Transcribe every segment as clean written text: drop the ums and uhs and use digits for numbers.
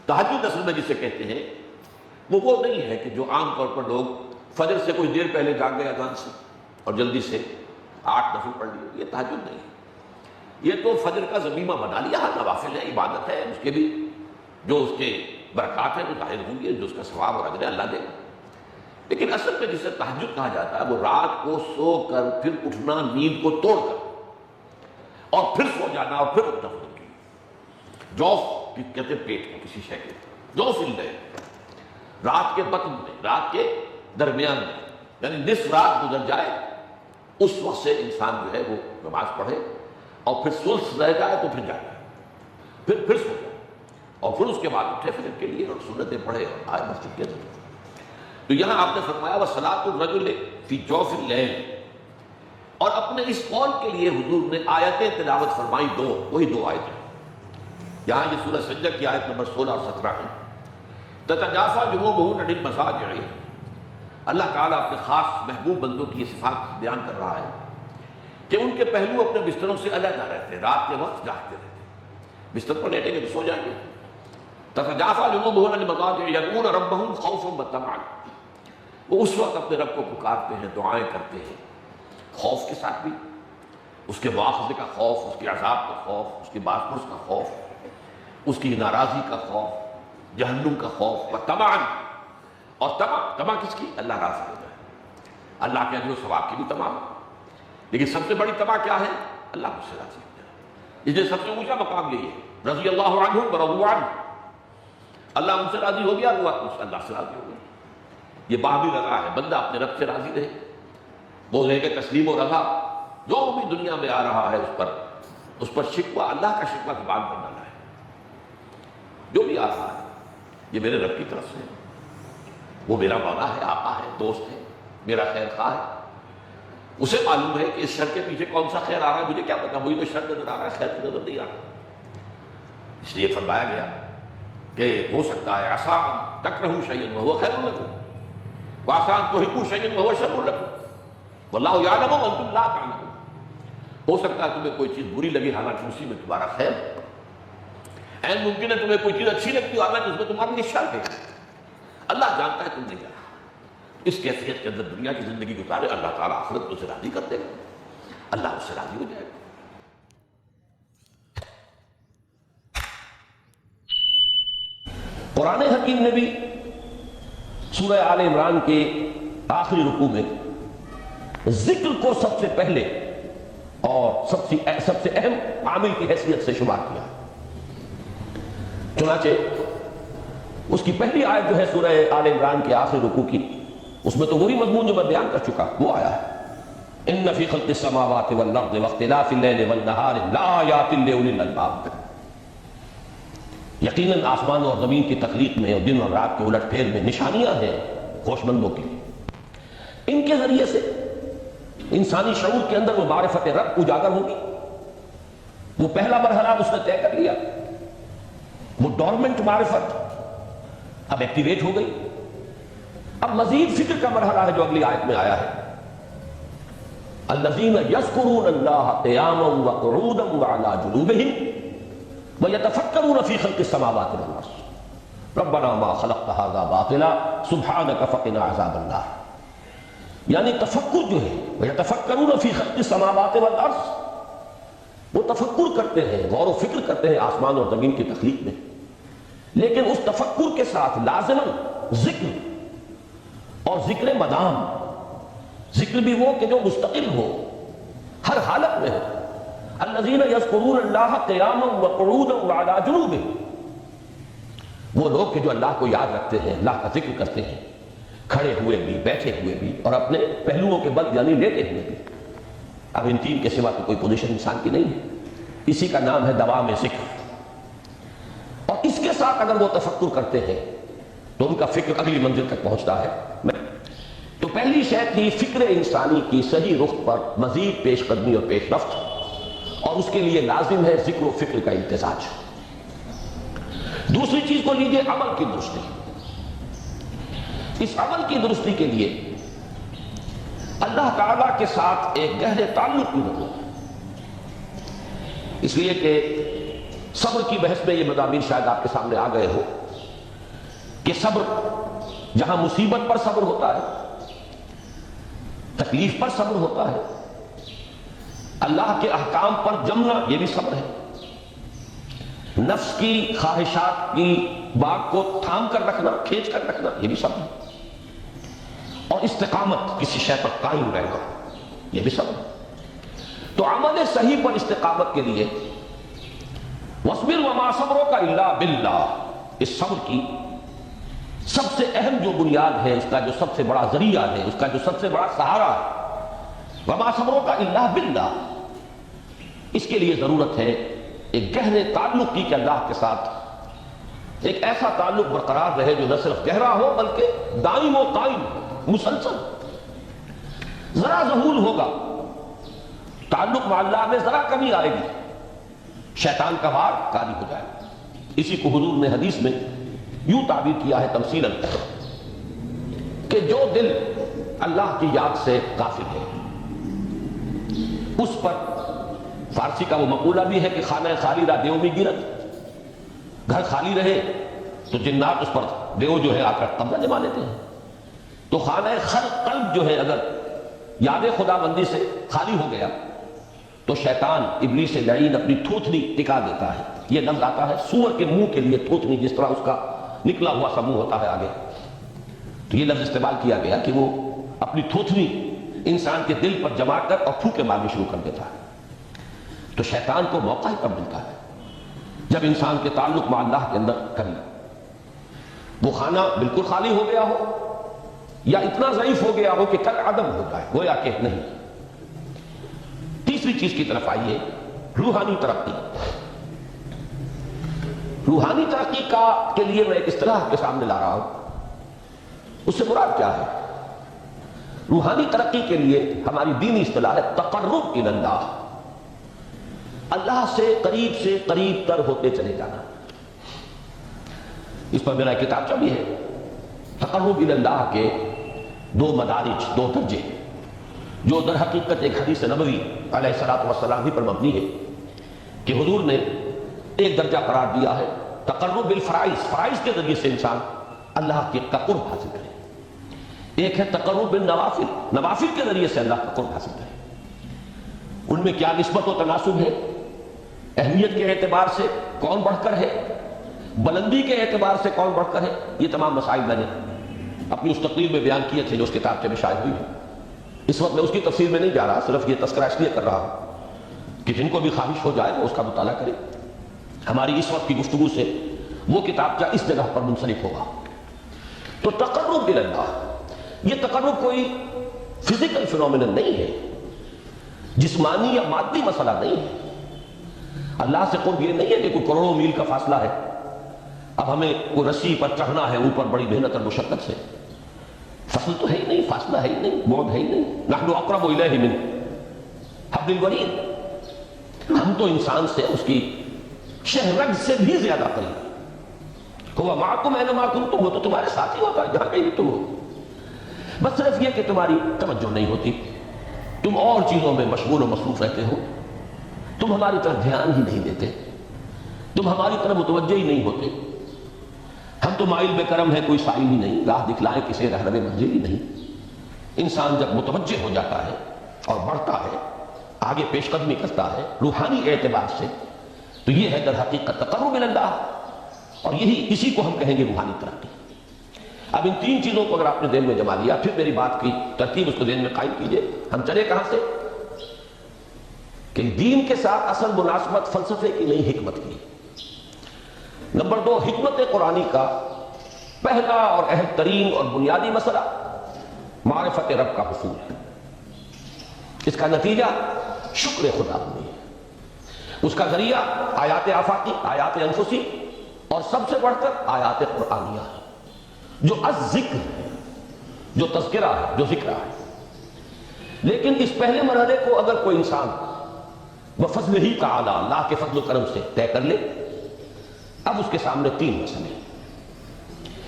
تہجد اصل میں جسے کہتے ہیں وہ نہیں ہے کہ جو عام طور پر لوگ فجر سے کچھ دیر پہلے جاگ گئے اذان سے اور جلدی سے 8 نفل پڑھ لیے، یہ تہجد نہیں ہے۔ یہ تو فجر کا ضمیمہ بنا لیا، ہر نوافل ہے، عبادت ہے، اس کے بھی جو اس کے برکات ہیں وہ ظاہر ہوں گے، جو اس کا ثواب اور اجر اللہ دے گا۔ لیکن اصل میں جسے تہجد کہا جاتا ہے وہ رات کو سو کر پھر اٹھنا، نیند کو توڑ کر اور پھر سو جانا اور پھر اٹھنا ہوتا ہے۔ جوف کہتے ہیں پیٹ کو، کسی شے کے جوف الليل، رات کے بطن میں، رات کے درمیان میں، یعنی نصف رات گزر جائے اس وقت سے انسان جو ہے وہ نماز پڑھے اور پھر ثلث رہ جائے تو پھر جائے، پھر سو جائے اور پھر اس کے بعد اٹھے فجر کے لیے اور سنتیں پڑھے اور آئے مسجد کے اندر۔ تو یہاں آپ نے فرمایا وَصَلَاةُ الرَّجُلِ فِي جَوْفِ اللَّيْلِ، اور اپنے اس قول کے لیے حضور نے آیتیں تلاوت فرمائی، وہی دو آیتیں۔ یہاں یہ سورہ سجدہ کی آیت نمبر 16 اور 17 ہے۔ تَتَجَافَىٰ جُنُوبُهُمْ عَنِ الْمَضَاجِعِ، اللہ تعالیٰ اپنے خاص محبوب بندوں کی یہ صفات بیان کر رہا ہے کہ ان کے پہلو اپنے بستروں سے علیحدہ رہتے ہیں، رات کے وقت جاگتے رہتے ہیں، بستر پر لیٹیں گے تو سو جائیں گے۔ تَتَجَافَىٰ جُنُوبُهُمْ عَنِ الْمَضَاجِعِ يَدْعُونَ رَبَّهُمْ خَوْفًا وَطَمَعًا، وہ اس وقت اپنے رب کو پکارتے ہیں، دعائیں کرتے ہیں، خوف کے ساتھ بھی، اس کے مواخذے کا خوف، اس کے عذاب کا خوف، اس کے باعث کا خوف، اس کی ناراضی کا خوف، جہنم کا خوف، وطمعًا، اور طمع کس کی؟ اللہ راضی ہو جائے، اللہ کے اجر و ثواب کی بھی طمع، لیکن سب سے بڑی طمع کیا ہے؟ اللہ مجھ سے راضی ہو جائے۔ اس لیے سب سے اونچا مقام یہی ہے، رضی اللہ عنہم ورضوا عنہ، اللہ ان سے راضی ہو گیا، وہ اللہ سے راضی ہو گیا۔ یہ باہمی رضا ہے، بندہ اپنے رب سے راضی رہے، وہ رہے کہ تسلیم و رضا، جو بھی دنیا میں آ رہا ہے اس پر شکوہ، اللہ کا شکوہ زبان پر نہ لائے، جو بھی آ رہا ہے یہ میرے رب کی طرف سے ہے، وہ میرا مولا ہے، آقا ہے، دوست ہے، میرا خیر خواہ ہے، اسے معلوم ہے کہ اس شر کے پیچھے کون سا خیر آ رہا ہے، مجھے کیا پتا، مجھے تو شر نظر آ رہا ہے، خیر کی نظر نہیں آ رہا۔ اس لیے فرمایا گیا کہ ہو سکتا ہے عسیٰ ان تکرہوا شیئا وہو خیر لکم وعسیٰ ان تحبوا شیئا وہو شر لکم واللہ یعلم وانتم لا تعلمون، ہو سکتا ہے تمہیں کوئی چیز بری لگی حالانکہ اسی میں تمہارا خیر، این ممکن ہے تمہیں کوئی چیز اچھی لگتی ہو حالانکہ اس میں تمہارا شر ہے، اللہ جانتا ہے تم نہیں جانتا۔ اس کیفیت کے اندر دنیا کی زندگی گزارے، اللہ تعالیٰ آخرت کو اسے راضی کر دے گا، اللہ اس سے راضی ہو جائے گا۔ قرآن حکیم نے بھی سورہ آل عمران کے آخری رکوع میں ذکر کو سب سے پہلے اور سب سے اہم عامل کی حیثیت سے شمار کیا۔ چنانچہ اس کی پہلی آیت جو ہے سورہ آل عمران کے آخری رکوع کی، اس میں تو وہی مضمون جو میں بیان کر چکا وہ آیا ہے، ان فی خلق السماوات والارض واختلاف اللیل والنہار لآیات لأولی الالباب، یقیناً آسمان اور زمین کی تخلیق میں اور دن اور رات کے الٹ پھیر میں نشانیاں ہیں ہوش مندوں کے لیے۔ ان کے ذریعے سے انسانی شعور کے اندر وہ معرفت رب اجاگر ہوگی، وہ پہلا مرحلہ اس نے طے کر لیا، وہ ڈورمنٹ معرفت اب ایکٹیویٹ ہو گئی، اب مزید فکر کا مرحلہ ہے جو اگلی آیت میں آیا ہے، الذین یذکرون اللہ قیاما وقعودا وعلی جنوبہم وَيَتَفَكَّرُونَ فِي خَلْقِ السَّمَاوَاتِ وَالْأَرْضِ رَبَّنَا مَا خَلَقْتَ هَذَا بَاطِلًا سُبْحَانَكَ فَقِنَا عَذَابَ النَّارِ، یعنی تفکر جو ہے وَيَتَفَكَّرُونَ فِي خَلْقِ السَّمَاوَاتِ وَالْأَرْضِ، وہ تفکر کرتے ہیں، غور و فکر کرتے ہیں آسمان اور زمین کی تخلیق میں، لیکن اس تفکر کے ساتھ لازماً ذکر، اور ذکر مدام، ذکر بھی وہ کہ جو مستقل ہو، ہر حالت میں ہو، الذین یذکرون اللہ قیاما وقعودا وعلی جنوبہم، وہ لوگ کہ جو اللہ کو یاد رکھتے ہیں، اللہ کا ذکر کرتے ہیں، کھڑے ہوئے بھی، بیٹھے ہوئے بھی، اور اپنے پہلوؤں کے بل یعنی لیٹے ہوئے بھی۔ اب ان تین کے سوا تو کوئی پوزیشن انسان کی نہیں ہے، اسی کا نام ہے دوام ذکر، اور اس کے ساتھ اگر وہ تفکر کرتے ہیں تو ان کا فکر اگلی منزل تک پہنچتا ہے۔ تو پہلی شے تھی فکر انسانی کی صحیح رخ پر مزید پیش قدمی اور پیش رفت، اور اس کے لیے لازم ہے ذکر و فکر کا امتزاج۔ دوسری چیز کو لیجئے عمل کی درستی، اس عمل کی درستی کے لیے اللہ تعالیٰ کے ساتھ ایک گہرے تعلق کی ضرورت ہے، اس لیے کہ صبر کی بحث میں یہ مضامین شاید آپ کے سامنے آ گئے ہو کہ صبر، جہاں مصیبت پر صبر ہوتا ہے، تکلیف پر صبر ہوتا ہے، اللہ کے احکام پر جمنا یہ بھی صبر ہے، نفس کی خواہشات کی باغ کو تھام کر رکھنا، کھینچ کر رکھنا یہ بھی صبر ہے، اور استقامت، کسی شے پر قائم رہنا یہ بھی صبر ہے۔ تو عمل صحیح پر استقامت کے لیے وَاصْبِرْ وَمَا صَبْرُكَ إِلَّا بِاللَّهِ، اس صبر کی سب سے اہم جو بنیاد ہے، اس کا جو سب سے بڑا ذریعہ ہے، اس کا جو سب سے بڑا سہارا ہے، وَمَا صَبْرُكَ إِلَّا بِاللَّهِ، اس کے لیے ضرورت ہے ایک گہرے تعلق کی کہ اللہ کے ساتھ ایک ایسا تعلق برقرار رہے جو نہ صرف گہرا ہو بلکہ دائم و قائم ہو، مسلسل۔ ذرا ظہور ہوگا تعلق مع اللہ میں، ذرا کمی آئے گی، شیطان کا وار کاری ہو جائے گا۔ اسی کو حضور نے حدیث میں یوں تعبیر کیا ہے تمثیلاً کہ جو دل اللہ کی یاد سے غافل ہے اس پر، فارسی کا وہ مقولہ بھی ہے کہ خانہ خالی را دیو میں گرت، گھر خالی رہے تو جنات اس پر دیو جو ہے آ کر قبضہ جما لیتے ہیں۔ تو خانہ قلب جو ہے اگر یاد خدا بندی سے خالی ہو گیا تو شیطان ابلیس لعین اپنی تھوتنی ٹکا دیتا ہے۔ یہ لفظ آتا ہے سور کے منہ کے لیے تھوتنی، جس طرح اس کا نکلا ہوا سا منہ ہوتا ہے آگے، تو یہ لفظ استعمال کیا گیا کہ وہ اپنی تھوتنی انسان کے دل پر جما کر اور پھونکے مارنی شروع کر دیتا ہے۔ تو شیطان کو موقع ہی کب ملتا ہے جب انسان کے تعلق مع اللہ کے اندر کمی، وہ خانہ بالکل خالی ہو گیا ہو یا اتنا ضعیف ہو گیا ہو کہ کل عدم ہو جائے، گویا کہ نہیں۔ تیسری چیز کی طرف آئیے، روحانی ترقی۔ روحانی ترقی کے لیے میں ایک اصطلاح کے سامنے لا رہا ہوں، اس سے مراد کیا ہے؟ روحانی ترقی کے لیے ہماری دینی اصطلاح ہے تقرب الی اللہ، اللہ سے قریب تر ہوتے چلے جانا۔ اس پر میرا کتابچہ بھی ہے۔ تقرب الی اللہ کے دو مدارج، دو درجے، جو در حقیقت ایک حدیث نبوی علیہ الصلوۃ والسلام ہی پر مبنی ہے کہ حضور نے ایک درجہ قرار دیا ہے تقرب بالفرائض، فرائض کے ذریعے سے انسان اللہ کے قرب حاصل کرے۔ ایک ہے تقرب بالنوافل، نوافل کے ذریعے سے اللہ کا قرب حاصل کرے۔ ان میں کیا نسبت و تناسب ہے؟ اہمیت کے اعتبار سے کون بڑھ کر ہے، بلندی کے اعتبار سے کون بڑھ کر ہے، یہ تمام مسائل میں نے اپنی اس تقریر میں بیان کیے تھے جو اس کتاب میں شائع ہوئی ہے۔ اس وقت میں اس کی تفصیل میں نہیں جا رہا، صرف یہ تذکرہ اس لیے کر رہا ہوں کہ جن کو بھی خواہش ہو جائے وہ اس کا مطالعہ کرے۔ ہماری اس وقت کی گفتگو سے وہ کتابچہ اس جگہ پر منسلک ہوگا۔ تو تقرب الی اللہ، یہ تقرب کوئی فزیکل فینومینن نہیں ہے، جسمانی یا مادی مسئلہ نہیں ہے۔ اللہ سے قرب یہ نہیں ہے کہ کوئی کروڑوں میل کا فاصلہ ہے، اب ہمیں کوئی رسی پر چڑھنا ہے اوپر بڑی محنت اور مشقت سے، فصل تو ہے ہی نہیں، فاصلہ ہے ہی نہیں، بعد ہے ہی نہیں۔ نحن اقرب الیہ من حبل الورید، ہم تو انسان سے اس کی شہرگ سے بھی زیادہ قریب۔ هو معکم اینما کنتم، وہ تو تمہارے ساتھ ہی ہوتا ہے جہاں کہیں بھی تم ہو، بس صرف یہ کہ تمہاری توجہ نہیں ہوتی، تم اور چیزوں میں مشغول و مصروف رہتے ہو، تم ہماری طرف دھیان ہی نہیں دیتے، تم ہماری طرف متوجہ ہی نہیں ہوتے۔ ہم تو مائل بے کرم ہے، کوئی سائل ہی نہیں، راہ دکھلائے کسی رہنم منزل ہی نہیں۔ انسان جب متوجہ ہو جاتا ہے اور بڑھتا ہے، آگے پیش قدمی کرتا ہے روحانی اعتبار سے، تو یہ ہے در حقیقت تقرب الی اللہ، اور اسی کو ہم کہیں گے روحانی ترقی۔ اب ان تین چیزوں کو اگر آپ نے ذہن میں جما لیا، پھر میری بات کی ترتیب اس کو ذہن میں قائم کیجئے۔ ہم چلے کہاں سے؟ کہ دین کے ساتھ اصل مناسبت فلسفے کی نہیں، حکمت کی۔ نمبر 2، حکمت قرآنی کا پہلا اور اہم ترین اور بنیادی مسئلہ معرفت رب کا حصول ہے۔ اس کا نتیجہ شکر خدا بندی ہے، اس کا ذریعہ آیات آفاقی، آیات انفسی، اور سب سے بڑھ کر آیات قرآنیہ ہے جو الذکر ہے، جو تذکرہ ہے، جو ذکر ہے۔ لیکن اس پہلے مرحلے کو اگر کوئی انسان بفضل ہی تعالی، اللہ کے فضل و کرم سے طے کر لے، اب اس کے سامنے تین مسئلے،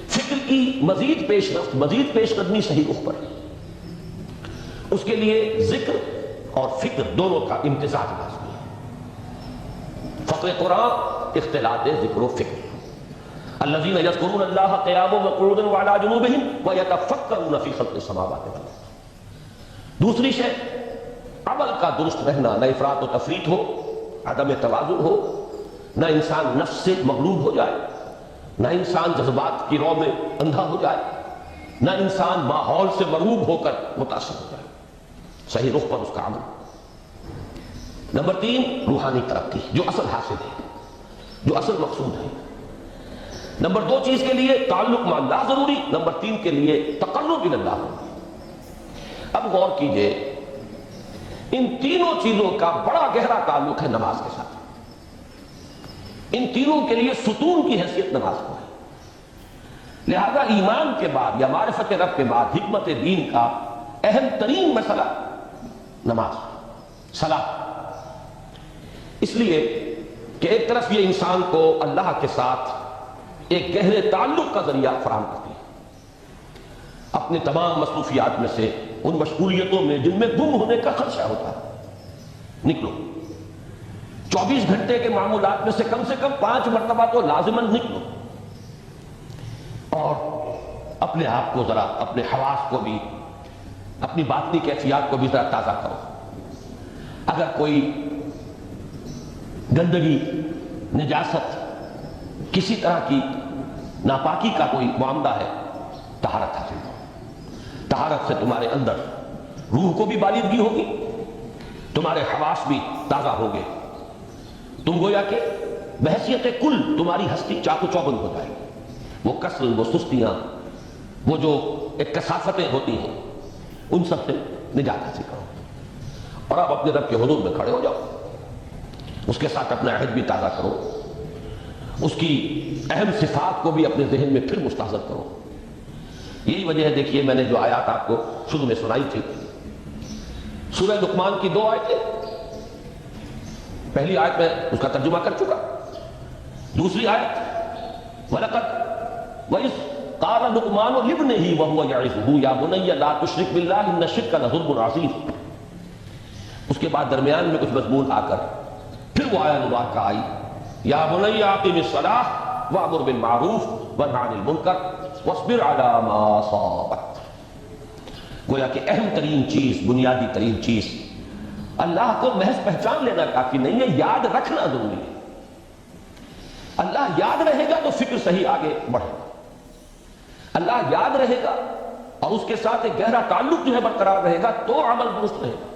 فکر کی مزید پیش رفت، مزید پیش قدمی صحیح رخ پر، اس کے لیے ذکر اور فکر دونوں کا امتزاج لازمی ہے۔ فقہ قرآن اختلاط ذکر و فکر۔ الذین یذکرون اللہ قیاما وقعودا وعلی جنوبہم ویتفکرون فی خلق السماوات والارض۔ دوسری شے عمل کا درست رہنا، نہ افراط و تفریط ہو، عدم توازن ہو، نہ انسان نفس سے مغلوب ہو جائے، نہ انسان جذبات کی رو میں اندھا ہو جائے، نہ انسان ماحول سے مرعوب ہو کر متاثر ہو جائے، صحیح رخ پر اس کا عمل۔ نمبر 3 روحانی ترقی، جو اصل حاصل ہے، جو اصل مقصود ہے۔ نمبر 2 چیز کے لیے تعلق مع اللہ ضروری، نمبر 3 کے لیے تقرب الی اللہ ضروری۔ اب غور کیجئے، ان تینوں چیزوں کا بڑا گہرا تعلق ہے نماز کے ساتھ۔ ان تینوں کے لیے ستون کی حیثیت نماز کو ہے۔ لہذا ایمان کے بعد یا معرفت رب کے بعد حکمت دین کا اہم ترین مسئلہ نماز، صلاۃ۔ اس لیے کہ ایک طرف یہ انسان کو اللہ کے ساتھ ایک گہرے تعلق کا ذریعہ فراہم کرتی ہے۔ اپنے تمام مصروفیات میں سے، ان مشغولیتوں میں جن میں گم ہونے کا خدشہ ہوتا ہے، نکلو۔ 24 گھنٹے کے معمولات میں سے کم 5 مرتبہ تو لازماً نکلو، اور اپنے آپ کو ذرا، اپنے حواس کو بھی، اپنی باطنی کیفیات کو بھی ذرا تازہ کرو۔ اگر کوئی گندگی، نجاست، کسی طرح کی ناپاکی کا کوئی معاملہ ہے، طہارت حاصل کرو۔ طہارت سے تمہارے اندر روح کو بھی بالغگی ہوگی، تمہارے حواس بھی تازہ ہوں گے، تم گویا کہ بحیثیت کل تمہاری ہستی چاق و چوبند ہو جائے گی۔ وہ کسل، وہ سستیاں، وہ جو ایک کثافتیں ہوتی ہیں، ان سب سے نجات حاصل کرو، اور اب اپنے رب کے حضور میں کھڑے ہو جاؤ، اس کے ساتھ اپنا عہد بھی تازہ کرو، اس کی اہم صفات کو بھی اپنے ذہن میں پھر مستحضر کرو۔ یہی وجہ ہے، دیکھیے میں نے جو آیات آپ کو شروع میں سنائی تھی، سورہ لقمان کی 2 آیتیں، پہلی آیت میں اس کا ترجمہ کر چکا، دوسری آیت وَلَقَدْ وَإِذْ قَالَ لُقْمَانُ لِابْنِهِ وَهُوَ يَعِظُهُ يَا بُنَيَّ لَا تُشْرِكْ بِاللَّهِ إِنَّ الشِّرْكَ لَظُلْمٌ عَظِيمٌ۔ اس کے بعد درمیان میں کچھ مضمون آ کر پھر وہ آیت مبارکہ آئی، یا بنی اقم الصلاۃ وامر بالمعروف وانہ عن المنکر واصبر علی ما اصابک۔ گویا کہ اہم ترین چیز، بنیادی ترین چیز، اللہ کو محض پہچان لینا کافی نہیں ہے، یاد رکھنا ضروری ہے۔ اللہ یاد رہے گا تو فکر صحیح آگے بڑھے گا، اللہ یاد رہے گا اور اس کے ساتھ ایک گہرا تعلق جو ہے برقرار رہے گا تو عمل درست رہے گا۔